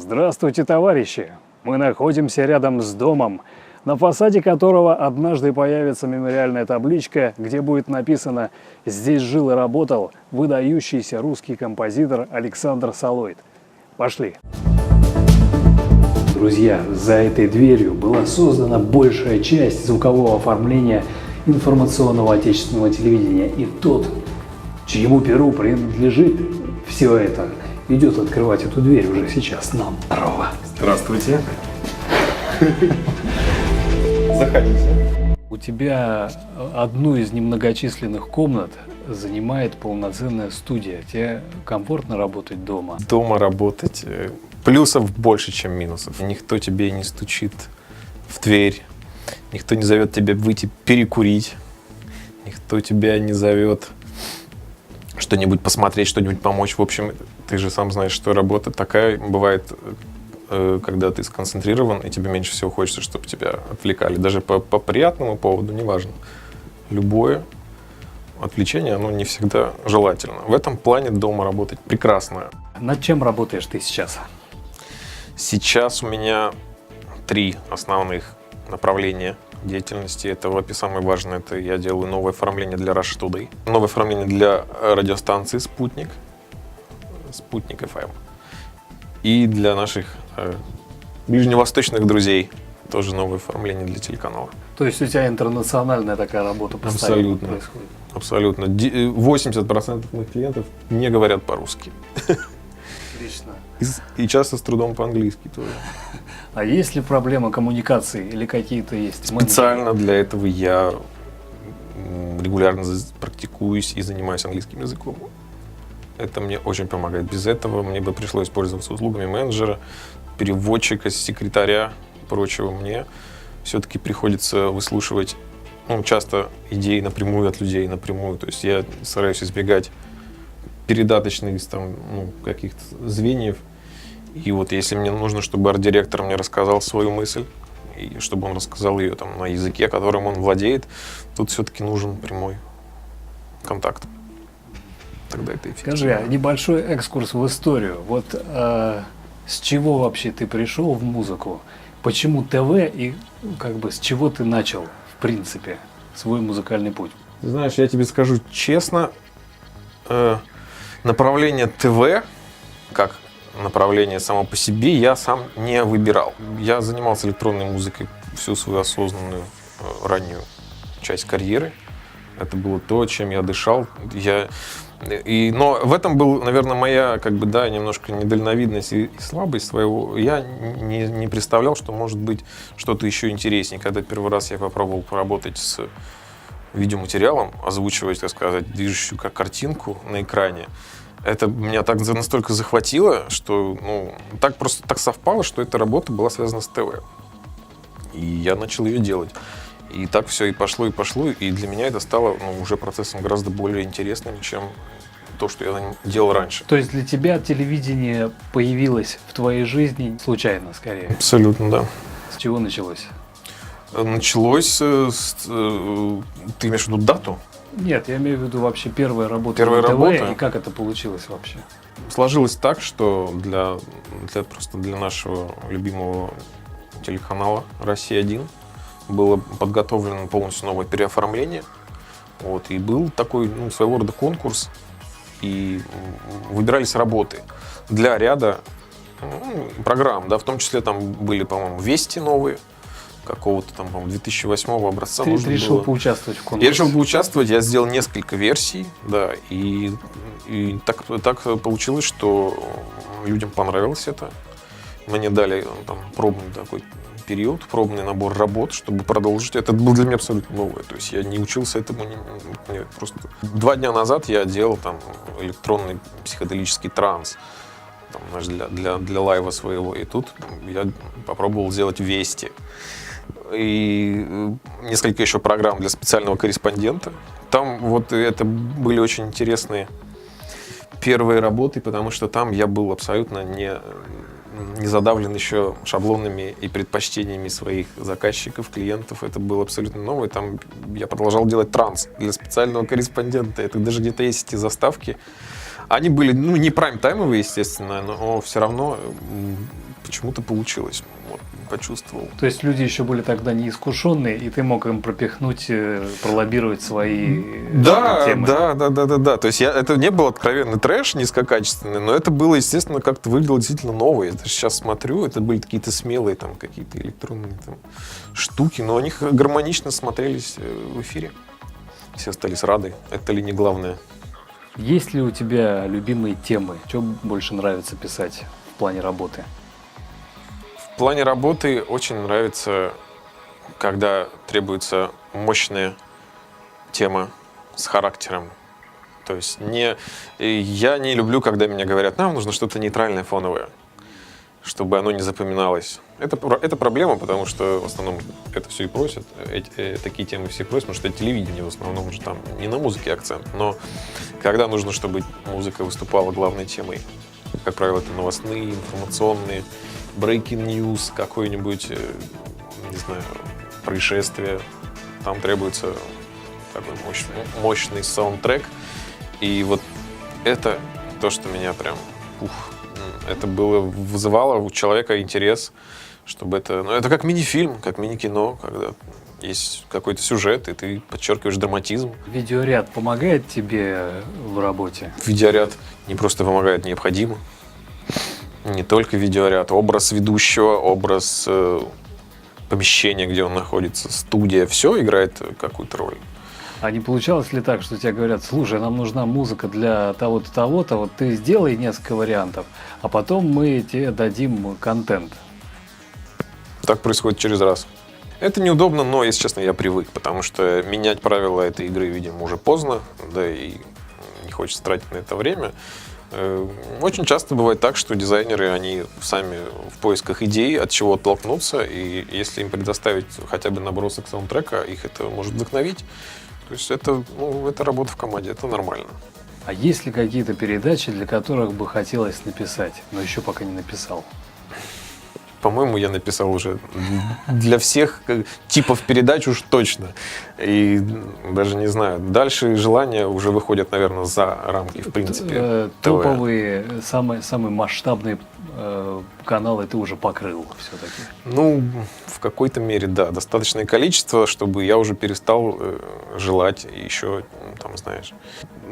Здравствуйте, товарищи! Мы находимся рядом с домом, на фасаде которого однажды появится мемориальная табличка, где будет написано «Здесь жил и работал выдающийся русский композитор Александр Салоид». Пошли! Друзья, за этой дверью была создана большая часть звукового оформления информационного отечественного телевидения. И тот, чьему перу принадлежит все это, идет открывать эту дверь уже сейчас нам. Здорово. Здравствуйте. Заходите. У тебя одну из немногочисленных комнат занимает полноценная студия. Тебе комфортно работать дома? Дома работать. Плюсов больше, чем минусов. Никто тебе не стучит в дверь. Никто не зовет тебя выйти перекурить. Никто тебя не зовет что-нибудь посмотреть, что-нибудь помочь. В общем, ты же сам знаешь, что работа такая бывает, когда ты сконцентрирован, и тебе меньше всего хочется, чтобы тебя отвлекали. Даже по приятному поводу, неважно. Любое отвлечение, оно не всегда желательно. В этом плане дома работать прекрасно. Над чем работаешь ты сейчас? Сейчас у меня 3 основных направления деятельности. Это, самое важное, это я делаю новое оформление для Russia Today, новое оформление для радиостанции «Спутник», «Спутник FM», и для наших ближневосточных друзей тоже новое оформление для телеканала. То есть у тебя интернациональная такая работа постоянно происходит? Абсолютно. 80% моих клиентов не говорят по-русски. Отлично. И часто с трудом по-английски тоже. А есть ли проблема коммуникации или какие-то есть? Специально для этого я регулярно практикуюсь и занимаюсь английским языком. Это мне очень помогает. Без этого мне бы пришлось пользоваться услугами менеджера, переводчика, секретаря, прочего. Мне все-таки приходится выслушивать часто идеи напрямую от людей, напрямую. То есть я стараюсь избегать передаточных каких-то звеньев. И вот если мне нужно, чтобы арт-директор мне рассказал свою мысль, и чтобы он рассказал ее на языке, которым он владеет, тут все-таки нужен прямой контакт. Тогда это эффективно. Скажи, а небольшой экскурс в историю. Вот с чего вообще ты пришел в музыку? Почему ТВ и с чего ты начал, в принципе, свой музыкальный путь? Ты знаешь, я тебе скажу честно, направление ТВ, как направление само по себе, я сам не выбирал. Я занимался электронной музыкой всю свою осознанную раннюю часть карьеры. Это было то, чем я дышал. Но в этом был, наверное, моя немножко недальновидность и слабость своего. Я не представлял, что может быть что-то еще интереснее. Когда первый раз я попробовал поработать с видеоматериалом, озвучивать, так сказать, движущую картинку на экране, это меня настолько захватило, что так совпало, что эта работа была связана с ТВ. И я начал ее делать. И так все и пошло. И для меня это стало уже процессом гораздо более интересным, чем то, что я делал раньше. То есть для тебя телевидение появилось в твоей жизни случайно, скорее? Абсолютно, да. С чего началось? Началось ты имеешь в виду дату? Нет, я имею в виду вообще первая работа Первая на ТВ, работа? и как это получилось вообще? Сложилось так, что для нашего любимого телеканала «Россия-1» было подготовлено полностью новое переоформление. И был такой своего рода конкурс, и выбирались работы для ряда программ, в том числе там были, по-моему, «Вести» новые, какого-то там, по-моему, 2008 образца. Ты решил поучаствовать в конкурсе? Я решил поучаствовать, я сделал несколько версий, и так получилось, что людям понравилось это. Мне дали пробный такой период, пробный набор работ, чтобы продолжить. Это было для меня абсолютно новое. То есть я не учился этому. Просто 2 дня назад я делал электронный психоделический транс для лайва своего. И тут я попробовал сделать «Вести». И несколько еще программ для специального корреспондента. Там это были очень интересные первые работы, потому что там я был абсолютно не задавлен еще шаблонами и предпочтениями своих заказчиков, клиентов. Это было абсолютно новое. Там я продолжал делать транс для специального корреспондента. Это даже где-то есть эти заставки. Они были, ну, не прайм-таймовые, естественно, но все равно почему-то получилось. Вот, почувствовал. То есть люди еще были тогда неискушенные, и ты мог им пропихнуть, пролоббировать свои темы. Да. То есть это не был откровенный трэш низкокачественный, но это было, естественно, как-то выглядело действительно новое. Я даже сейчас смотрю, это были какие-то смелые там какие-то электронные там штуки, но они гармонично смотрелись в эфире. Все остались рады. Это ли не главное? Есть ли у тебя любимые темы? Что больше нравится писать в плане работы? В плане работы очень нравится, когда требуется мощная тема с характером. То есть я не люблю, когда мне говорят, нам нужно что-то нейтральное, фоновое, чтобы оно не запоминалось. Это проблема, потому что в основном это все и просят, такие темы все просят, потому что это телевидение в основном уже там не на музыке акцент, но когда нужно, чтобы музыка выступала главной темой, как правило, это новостные, информационные, breaking news, какое-нибудь, не знаю, происшествие, там требуется такой мощный саундтрек, и вот это то, что меня прям, это вызывало у человека интерес, чтобы это... Ну, это как мини-фильм, как мини-кино, когда есть какой-то сюжет, и ты подчеркиваешь драматизм. Видеоряд помогает тебе в работе? Видеоряд не просто помогает, необходимо. Не только видеоряд. Образ ведущего, образ помещения, где он находится, студия. Все играет какую-то роль. А не получалось ли так, что тебе говорят, слушай, нам нужна музыка для того-то, того-то, вот ты сделай несколько вариантов, а потом мы тебе дадим контент? Так происходит через раз. Это неудобно, но, если честно, я привык, потому что менять правила этой игры, видимо, уже поздно, да и не хочется тратить на это время. Очень часто бывает так, что дизайнеры, они сами в поисках идей, от чего оттолкнуться, и если им предоставить хотя бы набросок саундтрека, их это может вдохновить. То есть это работа в команде, это нормально. А есть ли какие-то передачи, для которых бы хотелось написать, но еще пока не написал? По-моему, я написал уже для всех типов передач уж точно. И даже не знаю. Дальше желания уже выходят, наверное, за рамки, в принципе. Топовые, самые масштабные каналы ты уже покрыл все-таки. Ну, в какой-то мере, да. Достаточное количество, чтобы я уже перестал желать еще, там, знаешь,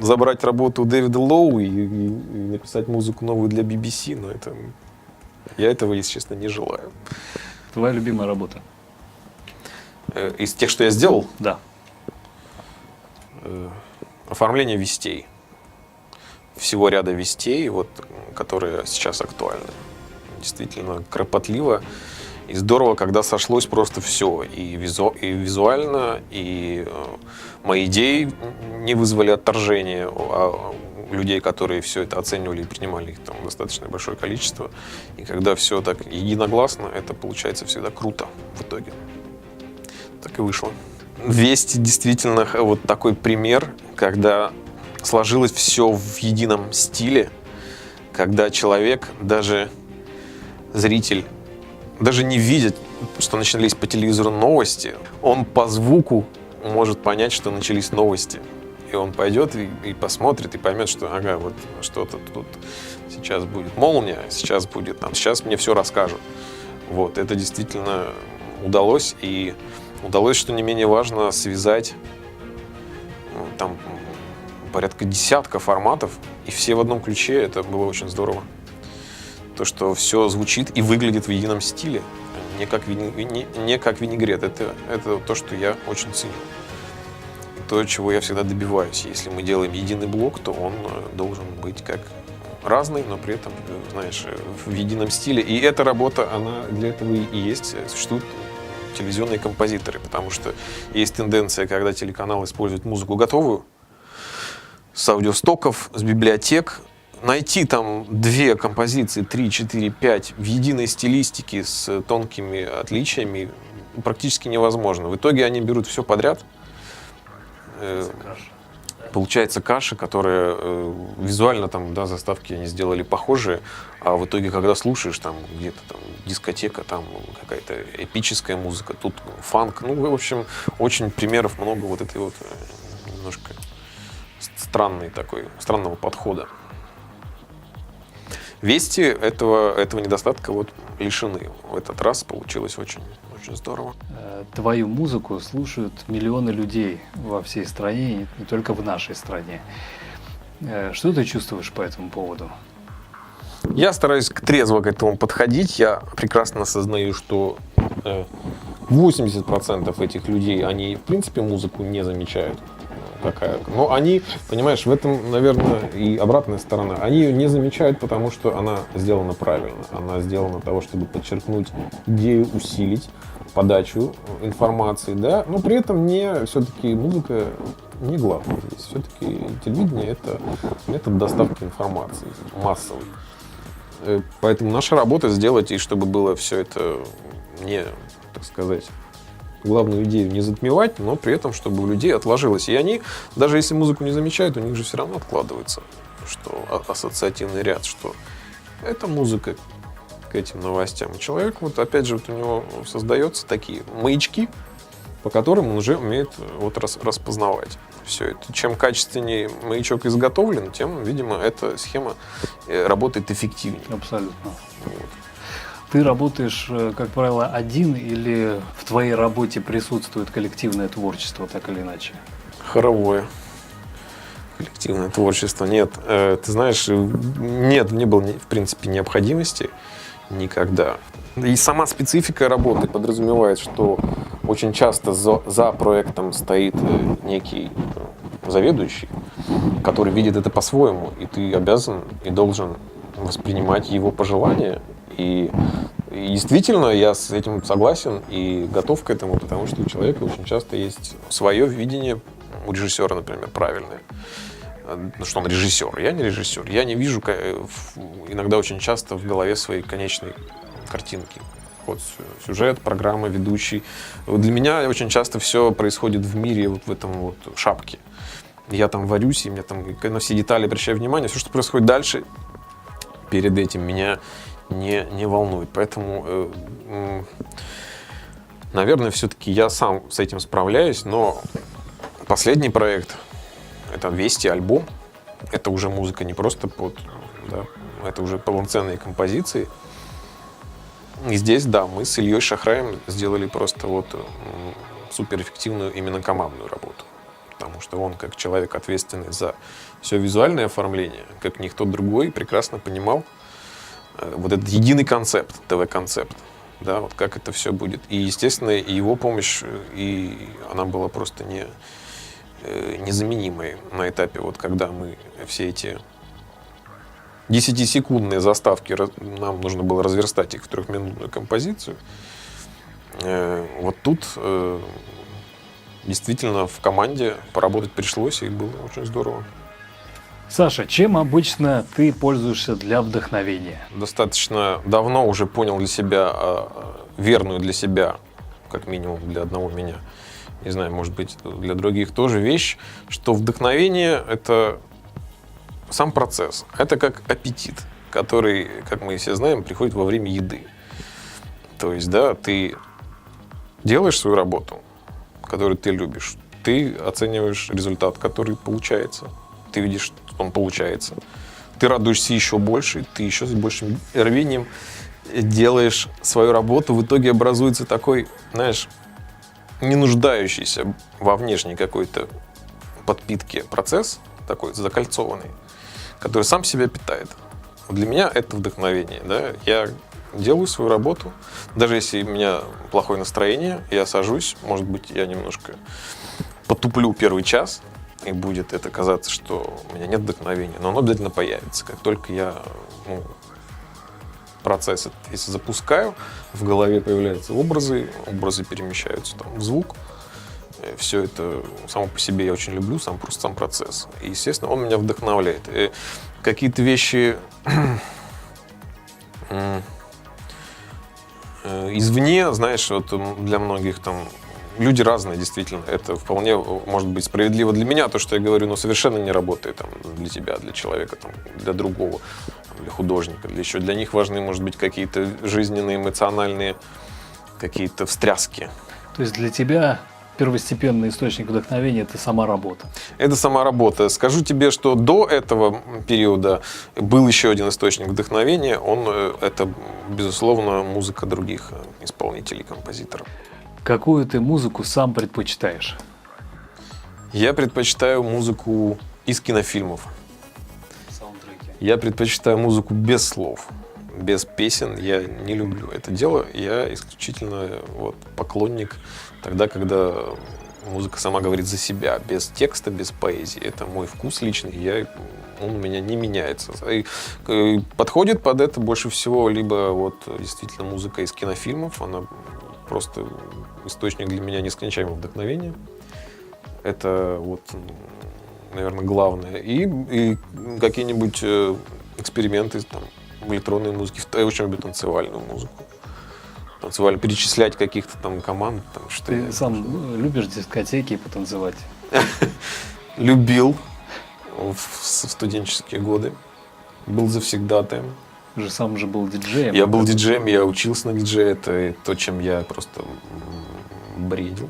забрать работу у Дэвида Лоу и написать музыку новую для BBC, но это... Я этого, если честно, не желаю. Твоя любимая работа? Из тех, что я сделал? Да. Оформление вестей. Всего ряда вестей, вот, которые сейчас актуальны. Действительно кропотливо и здорово, когда сошлось просто все. И визуально, и мои идеи не вызвали отторжения людей, которые все это оценивали и принимали их там достаточно большое количество. И когда все так единогласно, это получается всегда круто в итоге. Так и вышло. Вести действительно вот такой пример, когда сложилось все в едином стиле, когда человек, даже зритель, даже не видит, что начались по телевизору новости, он по звуку может понять, что начались новости. И он пойдет и посмотрит, и поймет, что ага, вот что-то тут сейчас будет молния, сейчас будет там, сейчас мне все расскажут. Вот, это действительно удалось, и удалось, что не менее важно, связать там порядка десятка форматов, и все в одном ключе, это было очень здорово. То, что все звучит и выглядит в едином стиле, не как винегрет, это то, что я очень ценю. То, чего я всегда добиваюсь. Если мы делаем единый блок, то он должен быть как разный, но при этом, знаешь, в едином стиле. И эта работа, она для этого и есть. Существуют телевизионные композиторы, потому что есть тенденция, когда телеканал использует музыку готовую, с аудиостоков, с библиотек, найти там 2 композиции, 3, 4, 5 в единой стилистике с тонкими отличиями практически невозможно. В итоге они берут все подряд. Получается каша, которая визуально там, да, заставки они сделали похожие, а в итоге, когда слушаешь, там где-то там дискотека, там какая-то эпическая музыка, тут фанк, ну, в общем, очень примеров много вот этой вот немножко странного подхода. Вести этого недостатка вот лишены. В этот раз получилось очень, очень здорово. Твою музыку слушают миллионы людей во всей стране, не только в нашей стране. Что ты чувствуешь по этому поводу? Я стараюсь трезво к этому подходить. Я прекрасно осознаю, что 80% этих людей, они в принципе музыку не замечают. Но они, понимаешь, в этом, наверное, и обратная сторона. Они ее не замечают, потому что она сделана правильно. Она сделана для того, чтобы подчеркнуть идею, усилить подачу информации, да, но при этом все-таки музыка не главное здесь. Все-таки телевидение — это метод доставки информации массовый. Поэтому наша работа сделать, и чтобы было все это не, так сказать, главную идею не затмевать, но при этом, чтобы у людей отложилось. И они, даже если музыку не замечают, у них же все равно откладывается, что ассоциативный ряд, что это музыка к этим новостям. И человек, вот опять же, вот у него создаются такие маячки, по которым он уже умеет вот распознавать все это. Чем качественнее маячок изготовлен, тем, видимо, эта схема работает эффективнее. Абсолютно. Вот. Ты работаешь, как правило, один или в твоей работе присутствует коллективное творчество, так или иначе? Хоровое. Коллективное творчество. Нет, ты знаешь, нет, не было, в принципе, необходимости никогда. И сама специфика работы подразумевает, что очень часто за проектом стоит некий заведующий, который видит это по-своему, и ты обязан и должен воспринимать его пожелания. И действительно, я с этим согласен и готов к этому, потому что у человека очень часто есть свое видение, у режиссера, например, правильное. Что он режиссер, я не режиссер. Я не вижу иногда очень часто в голове своей конечной картинки. Вот сюжет, программа, ведущий. Для меня очень часто все происходит в мире вот в этом вот шапке. Я там варюсь, и мне там на все детали обращаю внимание. Все, что происходит дальше, перед этим меня не волнует. Поэтому, наверное, все-таки я сам с этим справляюсь, но последний проект — это «Вести», альбом. Это уже музыка не просто да, это уже полноценные композиции. И здесь, да, мы с Ильей Шахраем сделали просто вот суперэффективную именно командную работу. Потому что он, как человек, ответственный за все визуальное оформление, как никто другой, прекрасно понимал вот этот единый концепт, ТВ-концепт, да, вот как это все будет. И, естественно, и его помощь, и она была просто незаменимой на этапе, вот когда мы все эти 10-секундные заставки, нам нужно было разверстать их в 3-минутную композицию. Вот тут действительно в команде поработать пришлось, и было очень здорово. Саша, чем обычно ты пользуешься для вдохновения? Достаточно давно уже понял для себя, верную для себя, как минимум для одного меня, не знаю, может быть, для других тоже вещь, что вдохновение — это сам процесс. Это как аппетит, который, как мы все знаем, приходит во время еды. То есть, да, ты делаешь свою работу, которую ты любишь, ты оцениваешь результат, который получается. Ты видишь, что он получается. Ты радуешься еще больше, ты еще с большим рвением делаешь свою работу. В итоге образуется такой, знаешь, не нуждающийся во внешней какой-то подпитке процесс, такой закольцованный, который сам себя питает. Для меня это вдохновение. Да? Я делаю свою работу, даже если у меня плохое настроение, я сажусь, может быть, я немножко потуплю первый час, и будет это казаться, что у меня нет вдохновения, но оно обязательно появится. Как только я процесс если запускаю, в голове появляются образы перемещаются там в звук. Все это само по себе я очень люблю, сам процесс. И, естественно, он меня вдохновляет. И какие-то вещи извне, знаешь, вот для многих там люди разные, действительно. Это вполне может быть справедливо для меня, то, что я говорю, но совершенно не работает там, для тебя, для человека, там, для другого, для художника, для них важны, может быть, какие-то жизненные, эмоциональные какие-то встряски. То есть для тебя первостепенный источник вдохновения – это сама работа. Это сама работа. Скажу тебе, что до этого периода был еще один источник вдохновения. Это, безусловно, музыка других исполнителей, композиторов. Какую ты музыку сам предпочитаешь? Я предпочитаю музыку из кинофильмов. Саундтреки. Я предпочитаю музыку без слов, без песен. Я не люблю это дело. Я исключительно поклонник тогда, когда музыка сама говорит за себя, без текста, без поэзии. Это мой вкус личный, он у меня не меняется. И подходит под это больше всего либо действительно музыка из кинофильмов, она просто источник для меня нескончаемого вдохновения. Это наверное, главное. И какие-нибудь эксперименты там, в электронной музыке. Я очень люблю танцевальную музыку. Перечислять каких-то там команд. Что Ты сам любишь дискотеки потанцевать? Любил в студенческие годы. Был завсегдатаем. Ты же сам же был диджеем. Я был диджеем, я учился на диджея. Это то, чем я просто бредил.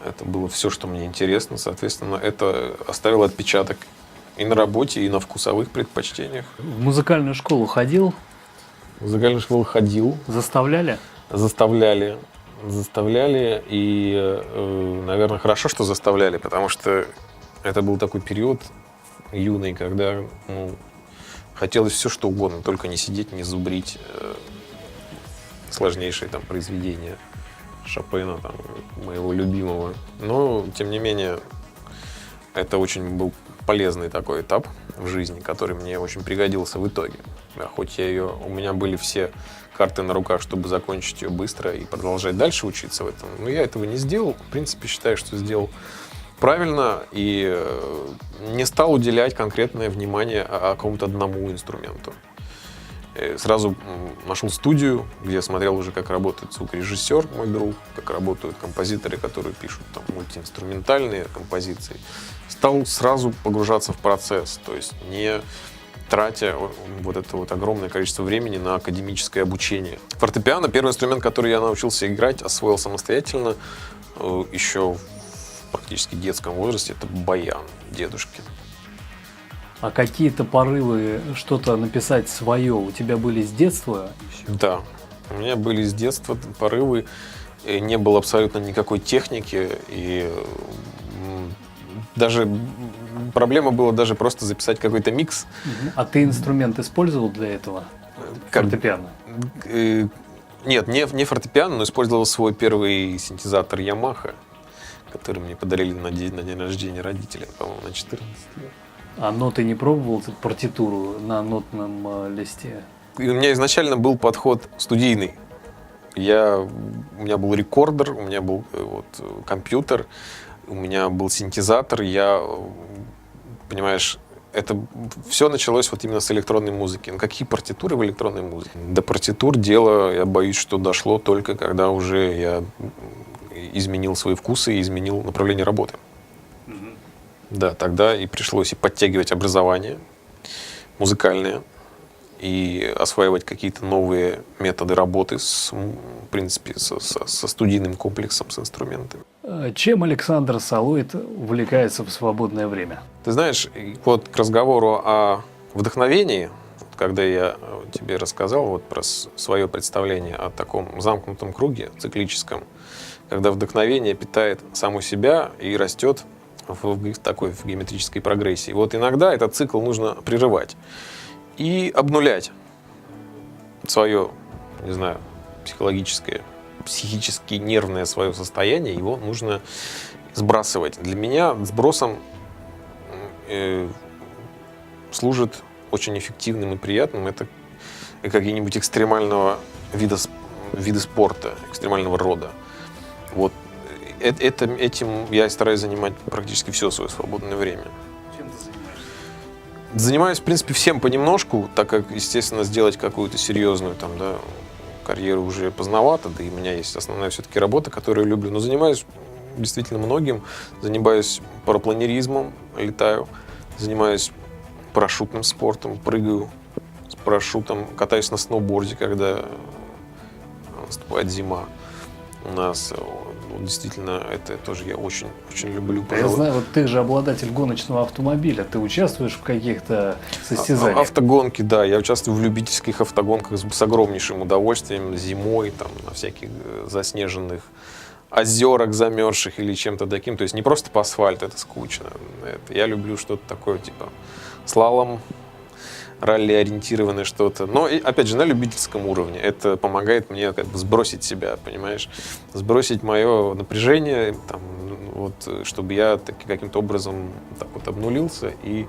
Это было все, что мне интересно. Соответственно, это оставило отпечаток и на работе, и на вкусовых предпочтениях. В музыкальную школу ходил? В музыкальную школу ходил. Заставляли? Заставляли. И, наверное, хорошо, что заставляли, потому что это был такой период юный, когда хотелось все, что угодно, только не сидеть, не зубрить сложнейшие там произведения Шопена, там, моего любимого. Но, тем не менее, это очень был полезный такой этап в жизни, который мне очень пригодился в итоге. Хоть у меня были все карты на руках, чтобы закончить ее быстро и продолжать дальше учиться в этом, но я этого не сделал. В принципе, считаю, что сделал правильно и не стал уделять конкретное внимание какому-то одному инструменту. Сразу нашел студию, где смотрел уже, как работает звукорежиссер, мой друг, как работают композиторы, которые пишут там мультиинструментальные композиции. Стал сразу погружаться в процесс, то есть не тратя это огромное количество времени на академическое обучение. Фортепиано — первый инструмент, который я научился играть, освоил самостоятельно еще в практически детском возрасте. Это баян дедушки. А какие-то порывы что-то написать свое у тебя были с детства? Да, у меня были с детства порывы. Не было абсолютно никакой техники. И даже проблема была даже просто записать какой-то микс. А ты инструмент использовал для этого? Фортепиано? Нет, не фортепиано, но использовал свой первый синтезатор Yamaha, который мне подарили на день рождения родители, по-моему, на 14 лет. А ноты не пробовал, партитуру на нотном листе? И у меня изначально был подход студийный. У меня был рекордер, у меня был компьютер, у меня был синтезатор. Понимаешь, это все началось именно с электронной музыки. Какие партитуры в электронной музыке? До партитур дело, я боюсь, что дошло только когда уже я изменил свои вкусы и изменил направление работы. Да, тогда и пришлось и подтягивать образование музыкальное, и осваивать какие-то новые методы работы в принципе, со студийным комплексом, с инструментами. Чем Александр Салоид увлекается в свободное время? Ты знаешь, к разговору о вдохновении, когда я тебе рассказал про свое представление о таком замкнутом круге циклическом, когда вдохновение питает само себя и растет в геометрической прогрессии. Иногда этот цикл нужно прерывать и обнулять свое, не знаю, психически нервное свое состояние, его нужно сбрасывать. Для меня сбросом служит очень эффективным и приятным это какие-нибудь экстремального вида спорта, экстремального рода. Этим я стараюсь занимать практически все свое свободное время. Чем ты занимаешься? Занимаюсь, в принципе, всем понемножку, так как, естественно, сделать какую-то серьезную карьеру уже поздновато, да и у меня есть основная все-таки работа, которую я люблю. Но занимаюсь действительно многим. Занимаюсь парапланеризмом, летаю, занимаюсь парашютным спортом, прыгаю с парашютом, катаюсь на сноуборде, когда наступает зима. У нас ну, действительно это тоже я очень, очень люблю. Я знаю, вот ты же обладатель гоночного автомобиля. Ты участвуешь в каких-то состязаниях? Автогонки, да. Я участвую в любительских автогонках с огромнейшим удовольствием. Зимой, там, на всяких заснеженных озерах замерзших или чем-то таким. То есть не просто по асфальту, это скучно. Я люблю что-то такое, типа слалом, ралли-ориентированное что-то. Но, и, опять же, на любительском уровне. Это помогает мне как бы сбросить себя, понимаешь? Сбросить мое напряжение, там, вот, чтобы я каким-то образом так вот обнулился и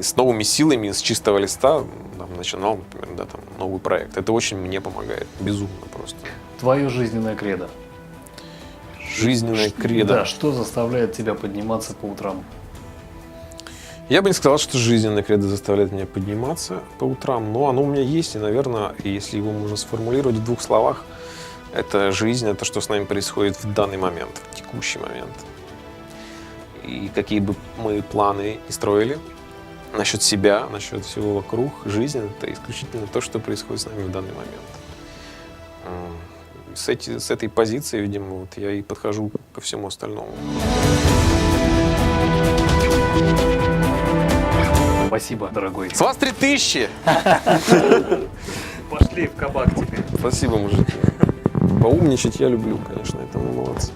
с новыми силами, с чистого листа там, начинал, например, да, там, новый проект. Это очень мне помогает. Безумно просто. Твое жизненное кредо. Жизненное кредо. Да, что заставляет тебя подниматься по утрам? Я бы не сказал, что жизненное кредо заставляет меня подниматься по утрам, но оно у меня есть, и, наверное, если его можно сформулировать в двух словах, это жизнь, это что с нами происходит в данный момент, в текущий момент. И какие бы мы планы ни строили насчет себя, насчет всего вокруг, жизнь — это исключительно то, что происходит с нами в данный момент. С этой позиции, видимо, вот я и подхожу ко всему остальному. Спасибо, дорогой. С вас 3000! Пошли в кабак теперь. Спасибо, мужики. Поумничать я люблю, конечно, это мы молодцы.